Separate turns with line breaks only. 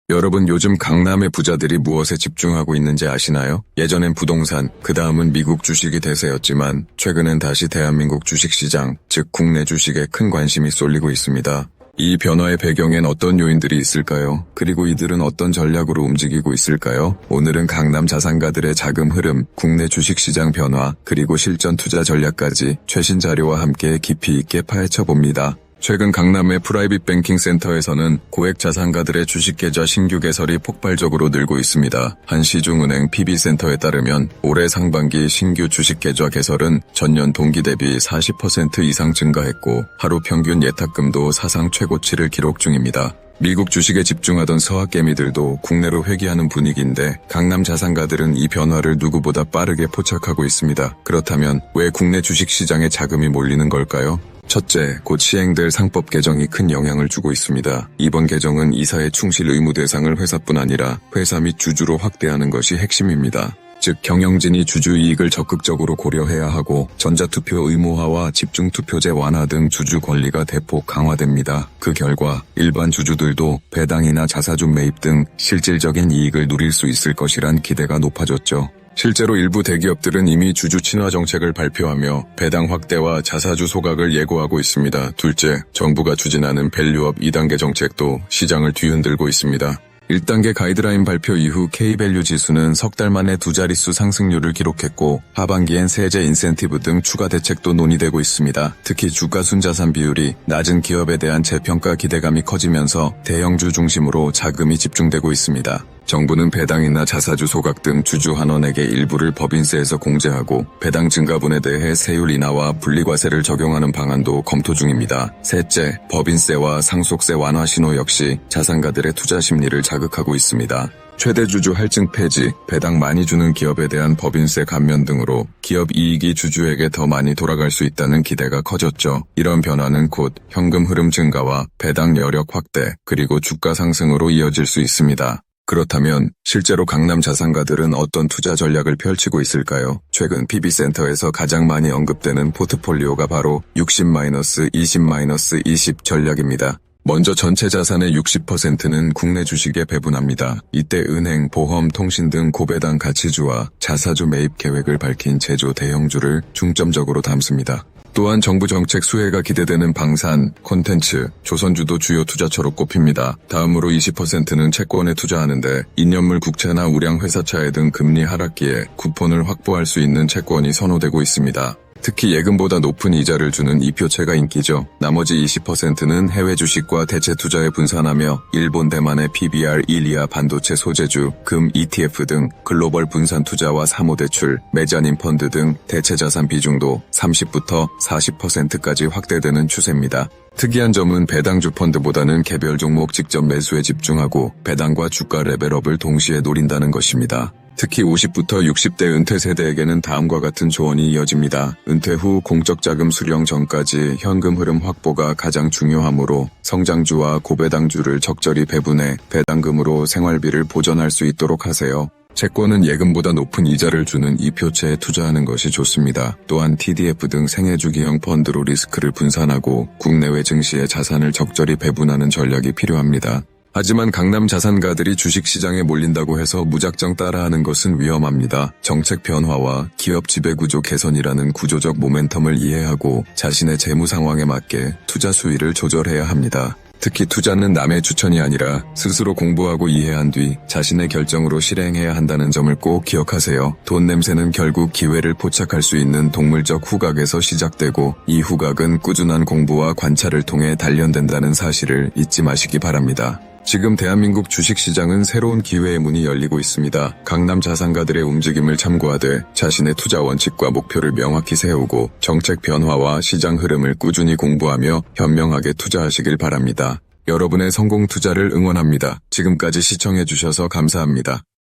여러분 요즘 강남의 부자들이 무엇에 집중하고 있는지 아시나요? 예전엔 부동산, 그 다음은 미국 주식이 대세였지만 최근엔 다시 대한민국 주식시장, 즉 국내 주식에 큰 관심이 쏠리고 있습니다. 이 변화의 배경엔 어떤 요인들이 있을까요? 그리고 이들은 어떤 전략으로 움직이고 있을까요? 오늘은 강남 자산가들의 자금 흐름, 국내 주식시장 변화, 그리고 실전 투자 전략까지 최신 자료와 함께 깊이 있게 파헤쳐 봅니다. 최근 강남의 프라이빗 뱅킹 센터에서는 고액 자산가들의 주식 계좌 신규 개설이 폭발적으로 늘고 있습니다. 한 시중은행 PB센터에 따르면 올해 상반기 신규 주식 계좌 개설은 전년 동기 대비 40% 이상 증가했고 하루 평균 예탁금도 사상 최고치를 기록 중입니다. 미국 주식에 집중하던 서학개미들도 국내로 회귀하는 분위기인데 강남 자산가들은 이 변화를 누구보다 빠르게 포착하고 있습니다. 그렇다면 왜 국내 주식시장에 자금이 몰리는 걸까요? 첫째, 곧 시행될 상법 개정이 큰 영향을 주고 있습니다. 이번 개정은 이사의 충실 의무 대상을 회사뿐 아니라 회사 및 주주로 확대하는 것이 핵심입니다. 즉 경영진이 주주 이익을 적극적으로 고려해야 하고 전자투표 의무화와 집중투표제 완화 등 주주 권리가 대폭 강화됩니다. 그 결과 일반 주주들도 배당이나 자사주 매입 등 실질적인 이익을 누릴 수 있을 것이란 기대가 높아졌죠. 실제로 일부 대기업들은 이미 주주 친화 정책을 발표하며 배당 확대와 자사주 소각을 예고하고 있습니다. 둘째, 정부가 추진하는 밸류업 2단계 정책도 시장을 뒤흔들고 있습니다. 1단계 가이드라인 발표 이후 K밸류 지수는 석 달 만에 두 자릿수 상승률을 기록했고 하반기엔 세제 인센티브 등 추가 대책도 논의되고 있습니다. 특히 주가 순자산 비율이 낮은 기업에 대한 재평가 기대감이 커지면서 대형주 중심으로 자금이 집중되고 있습니다. 정부는 배당이나 자사주 소각 등 주주 한원에게 일부를 법인세에서 공제하고 배당 증가분에 대해 세율 인하와 분리과세를 적용하는 방안도 검토 중입니다. 셋째, 법인세와 상속세 완화 신호 역시 자산가들의 투자 심리를 자극하고 있습니다. 최대 주주 할증 폐지, 배당 많이 주는 기업에 대한 법인세 감면 등으로 기업 이익이 주주에게 더 많이 돌아갈 수 있다는 기대가 커졌죠. 이런 변화는 곧 현금 흐름 증가와 배당 여력 확대, 그리고 주가 상승으로 이어질 수 있습니다. 그렇다면 실제로 강남 자산가들은 어떤 투자 전략을 펼치고 있을까요? 최근 PB센터에서 가장 많이 언급되는 포트폴리오가 바로 60-20-20 전략입니다. 먼저 전체 자산의 60%는 국내 주식에 배분합니다. 이때 은행, 보험, 통신 등 고배당 가치주와 자사주 매입 계획을 밝힌 제조 대형주를 중점적으로 담습니다. 또한 정부 정책 수혜가 기대되는 방산, 콘텐츠, 조선주도 주요 투자처로 꼽힙니다. 다음으로 20%는 채권에 투자하는데 인연물 국채나 우량 회사차에 등 금리 하락기에 쿠폰을 확보할 수 있는 채권이 선호되고 있습니다. 특히 예금보다 높은 이자를 주는 이표채가 인기죠. 나머지 20%는 해외 주식과 대체 투자에 분산하며 일본, 대만의 PBR, 일리아 반도체 소재주, 금, ETF 등 글로벌 분산 투자와 사모대출, 메자닌 펀드 등 대체 자산 비중도 30부터 40%까지 확대되는 추세입니다. 특이한 점은 배당주 펀드보다는 개별 종목 직접 매수에 집중하고 배당과 주가 레벨업을 동시에 노린다는 것입니다. 특히 50부터 60대 은퇴 세대에게는 다음과 같은 조언이 이어집니다. 은퇴 후 공적 자금 수령 전까지 현금 흐름 확보가 가장 중요하므로 성장주와 고배당주를 적절히 배분해 배당금으로 생활비를 보전할 수 있도록 하세요. 채권은 예금보다 높은 이자를 주는 이표채에 투자하는 것이 좋습니다. 또한 TDF 등 생애주기형 펀드로 리스크를 분산하고 국내외 증시의 자산을 적절히 배분하는 전략이 필요합니다. 하지만 강남 자산가들이 주식시장에 몰린다고 해서 무작정 따라하는 것은 위험합니다. 정책 변화와 기업 지배구조 개선이라는 구조적 모멘텀을 이해하고 자신의 재무 상황에 맞게 투자 수위를 조절해야 합니다. 특히 투자는 남의 추천이 아니라 스스로 공부하고 이해한 뒤 자신의 결정으로 실행해야 한다는 점을 꼭 기억하세요. 돈 냄새는 결국 기회를 포착할 수 있는 동물적 후각에서 시작되고 이 후각은 꾸준한 공부와 관찰을 통해 단련된다는 사실을 잊지 마시기 바랍니다. 지금 대한민국 주식시장은 새로운 기회의 문이 열리고 있습니다. 강남 자산가들의 움직임을 참고하되 자신의 투자 원칙과 목표를 명확히 세우고 정책 변화와 시장 흐름을 꾸준히 공부하며 현명하게 투자하시길 바랍니다. 여러분의 성공 투자를 응원합니다. 지금까지 시청해주셔서 감사합니다.